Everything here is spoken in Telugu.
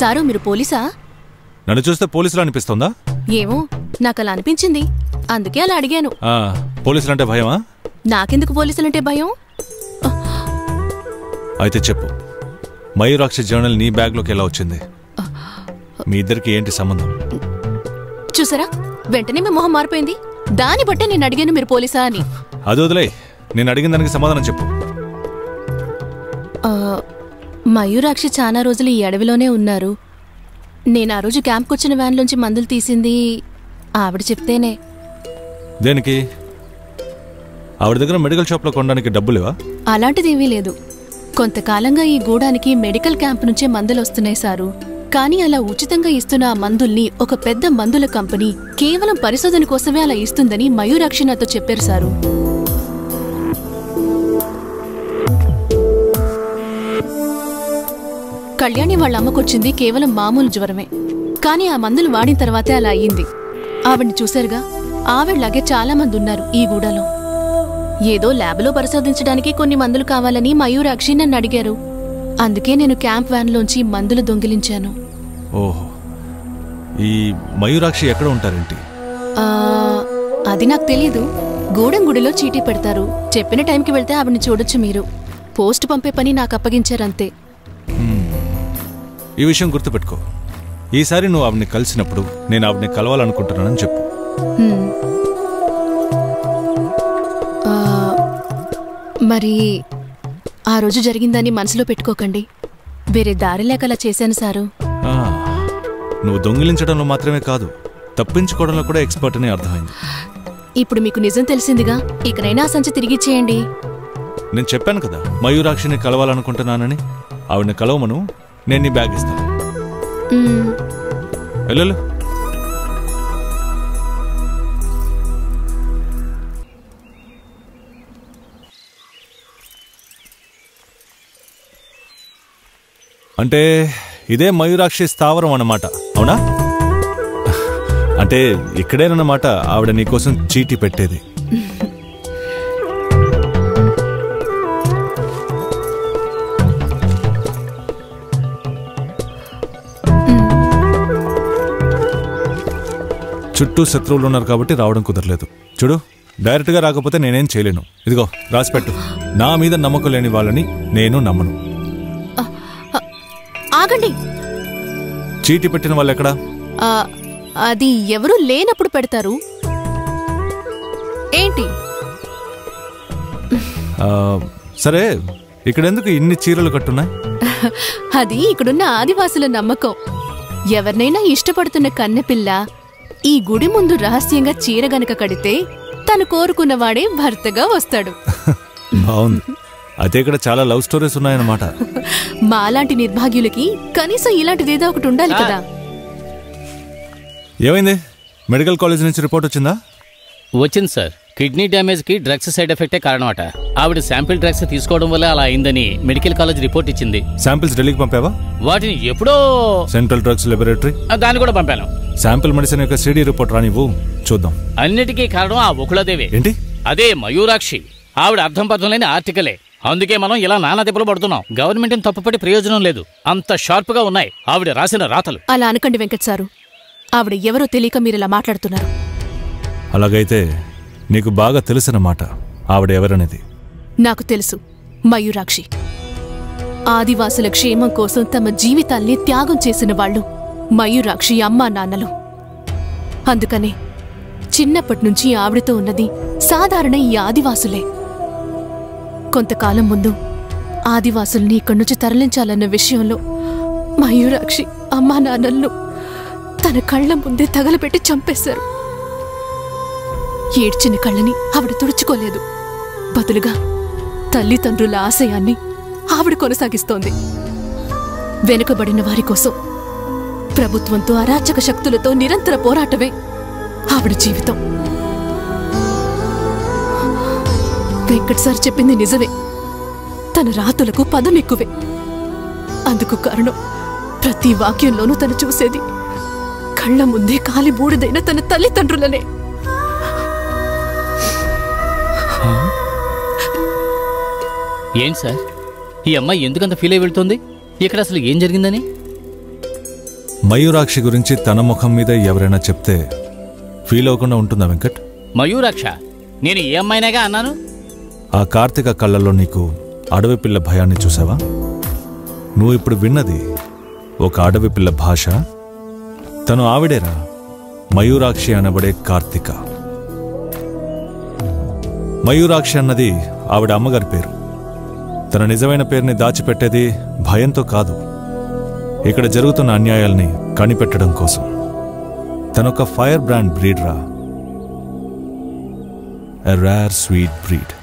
సారు మీరు పోలీసా? నన్ను చూస్తే పోలీసులు అనిపిస్తుందా? ఏమో నాకలా అనిపించింది, అందుకే అలా అడిగాను. పోలీసులంటే భయమా? నాకెందుకు పోలీసులంటే భయం? అయితే చెప్పు, మయూరాక్షి జర్నల్ నీ బ్యాగ్లోకి ఎలా వచ్చింది? మీ ఇద్దరికి ఏంటి సంబంధం? చూసారా, వెంటనే మీ మొహం మారిపోయింది. దాన్ని బట్టే నేను అడిగాను మీరు పోలీసా అని. అది వదిలే, నేను అడిగిన దానికి సమాధానం చెప్పు. మయూరాక్షి చాలా రోజులు ఈ అడవిలోనే ఉన్నారు. నేను ఆ రోజు క్యాంప్కొచ్చిన వ్యాన్లోంచి మందులు తీసింది ఆవిడ చెప్తేనే. దేనికి? ఆవిడ దగ్గర మెడికల్ షాప్లో కొనడానికి డబ్బులేవా? అలాంటిదేమీ లేదు. కొంతకాలంగా ఈ గూడానికి మెడికల్ క్యాంప్ నుంచే మందులు వస్తున్నాయి సారు. కానీ అలా ఉచితంగా ఇస్తున్న ఆ మందుల్ని ఒక పెద్ద మందుల కంపెనీ కేవలం పరిశోధన కోసమే అలా ఇస్తుందని మయూరాక్షి నాతో చెప్పారు సారు. కళ్యాణి వాళ్ళ అమ్మకొచ్చింది కేవలం మామూలు జ్వరమే. కానీ ఆ మందులు వాడిన తర్వాతే అలా అయ్యింది. ఆవిడ్ని చూశారుగా, ఆవిడలాగే చాలా మంది ఉన్నారు ఈ గూడలో. ఏదో ల్యాబ్లో పరిశోధించడానికి కొన్ని మందులు కావాలని మయూరాక్షి నన్ను అడిగారు. అందుకే నేను క్యాంప్ వ్యాన్లోంచి మందులు దొంగిలించాను. ఓహో, ఈ మయూరాక్షి ఎక్కడ ఉంటారేంటి? అది నాకు తెలీదు. గూడెం గుడిలో చీటీ పెడతారు. చెప్పిన టైంకి వెళ్తే ఆవిడ్ని చూడొచ్చు మీరు. పోస్ట్ పంపే పని నాకు అప్పగించారంతే. ఈ విషయం గుర్తుపెట్టుకో. ఈసారి నువ్వు ఆవిడ్ని కలిసినప్పుడు నేను ఆవిడ్ని కలవాలనుకుంటున్నానని చెప్పు. మరి ఆ రోజు జరిగిందని మనసులో పెట్టుకోకండి. వేరే దారి లేక అలా చేశాను సారు. నువ్వు దొంగిలించడంలో మాత్రమే కాదు, తప్పించుకోవడంలో కూడా ఎక్స్పర్ట్ అని అర్థమైంది. ఇప్పుడు మీకు నిజం తెలిసిందిగా, ఇకనైనా ఆ సంచి తిరిగిచ్చేయండి. నేను చెప్పాను కదా మయూరాక్షిని కలవాలనుకుంటున్నానని. ఆవిడ్ని కలవమను, నేను నీ బ్యాగ్ ఇస్తాను. వెళ్ళు. అంటే ఇదే మయూరాక్షి స్థావరం అన్నమాట, అవునా? అంటే ఇక్కడేనన్నమాట ఆవిడ నీకోసం చీటీ పెట్టేది. చుట్టూ శత్రువులు ఉన్నారు కాబట్టి రావడం కుదరలేదు. చూడు, డైరెక్ట్గా రాకపోతే నేనేం చేయలేను. ఇదిగో రాసిపెట్టు. నా మీద నమ్మకం లేని వాళ్ళని నేను నమ్మను. ఆగండి. చీటీ పెట్టిన వాళ్ళు ఎక్కడా? అది ఎవరు లేనప్పుడు పెడతారు. ఏంటి? సరే, ఇక్కడెందుకు ఇన్ని చీరలు కట్టున్నాయి? అది ఇక్కడున్న ఆదివాసుల నమ్మకం. ఎవరినైనా ఇష్టపడుతున్న కన్నెపిల్ల ఈ గుడి ముందు రహస్యంగా చీర గనక కడితే తను కోరుకున్నవాడే భర్తగా వస్తాడు. బాగుంది. అయితే ఇక్కడ చాలా లవ్ స్టోరీస్ ఉన్నాయన్నమాట. మాలాంటి నిర్భాగ్యులకి కనీసం ఇలాంటిదేదో ఒకటి ఉండాలి కదా. ఏమైంది? మెడికల్ కాలేజ్ నుంచి రిపోర్ట్ వచ్చిందా? వచ్చింది సార్. కిడ్నీ డ్యామేజ్ కి డ్రగ్స్ సైడ్ ఎఫెక్టే కారణం అట. ఆవిడ శాంపిల్ డ్రగ్స్ తీసుకోవడం వల్ల అలా అయిందని మెడికల్ కాలేజ్ రిపోర్ట్ ఇచ్చింది. శాంపిల్స్ ఢిల్లీకి పంపావా? వాటిని ఎప్పుడో సెంట్రల్ డ్రగ్స్ లాబొరేటరీ దాన్ని కూడా పంపాను. శాంపిల్ మెడిసిన్ యొక్క సిడి రిపోర్ట్ రానివ్వు, చూద్దాం. అన్నిటికీ కారణం ఆ ఒకళదేవే. ఏంటి? అదే మయూరాక్షి. ఆవిడ అర్థం పర్థం లేని ఆర్టికలే. అందుకే మనం ఇలా నానా దెబ్బలు పడుతున్నాం. గవర్నమెంట్ తప్పుపట్టి ప్రయోజనం లేదు. అంత షార్ప్ గా ఉన్నాయి ఆవిడ రాసిన రాతలు. అలా అనకండి వెంకట్ సారు. ఆవిడ ఎవరో తెలియక మీరిలా మాట్లాడుతున్నారు. అలాగైతే నీకు బాగా తెలుసన్నమాట ఆవిడ ఎవరనేది. నాకు తెలుసు. మయూరాక్షి ఆదివాసుల క్షేమం కోసం తమ జీవితాల్ని త్యాగం చేసిన వాళ్ళు మయూరాక్షి అమ్మా నాన్నలు. అందుకనే చిన్నప్పటినుంచి ఆవిడతో ఉన్నది సాధారణ ఈ ఆదివాసులే. కొంతకాలం ముందు ఆదివాసుల్ని ఇక్కడ్నుంచి తరలించాలన్న విషయంలో మయూరాక్షి అమ్మా నాన్నలను తన కళ్ల ముందే తగలబెట్టి చంపేశారు. ఏడ్చిన కళ్ళని ఆవిడ తుడుచుకోలేదు. బదులుగా తల్లిదండ్రుల ఆశయాన్ని ఆవిడ కొనసాగిస్తోంది. వెనుకబడిన వారి కోసం ప్రభుత్వంతో అరాచక శక్తులతో నిరంతర పోరాటమే ఆవిడ జీవితం. వెంకట్ సార్ చెప్పింది నిజమే. తన రాతులకు పదం ఎక్కువే. అందుకు కారణం ప్రతి వాక్యంలోనూ తను చూసేది కళ్ల ముందే కాలి బూడిదైన తన తల్లిదండ్రులనే. ఏంటి సార్, ఈ అమ్మాయి ఎందుకంత ఫీల్ అయి వెళ్తుంది? ఇక్కడ అసలు ఏం జరిగిందని? మయూరాక్షి గురించి తన ముఖం మీద ఎవరైనా చెప్తే ఫీల్ అవ్వకుండా ఉంటుందా వెంకట్? మయూరాక్ష? నేను ఏ అమ్మాయినాగా అన్నాను? ఆ కార్తీక కళ్ళల్లో నీకు అడవి పిల్ల భయాన్ని చూసావా? నువ్వు ఇప్పుడు విన్నది ఒక అడవి పిల్ల భాష. తను ఆవిడేరా, మయూరాక్షి అనబడే కార్తీక. మయూరాక్షి అన్నది ఆవిడ అమ్మగారి పేరు. తన నిజమైన పేరుని దాచిపెట్టేది భయంతో కాదు, ఇక్కడ జరుగుతున్న అన్యాయాల్ని కనిపెట్టడం కోసం. తనొక ఫైర్ బ్రాండ్ బ్రీడ్ రా, ఎ రేర్ స్వీట్ బ్రీడ్.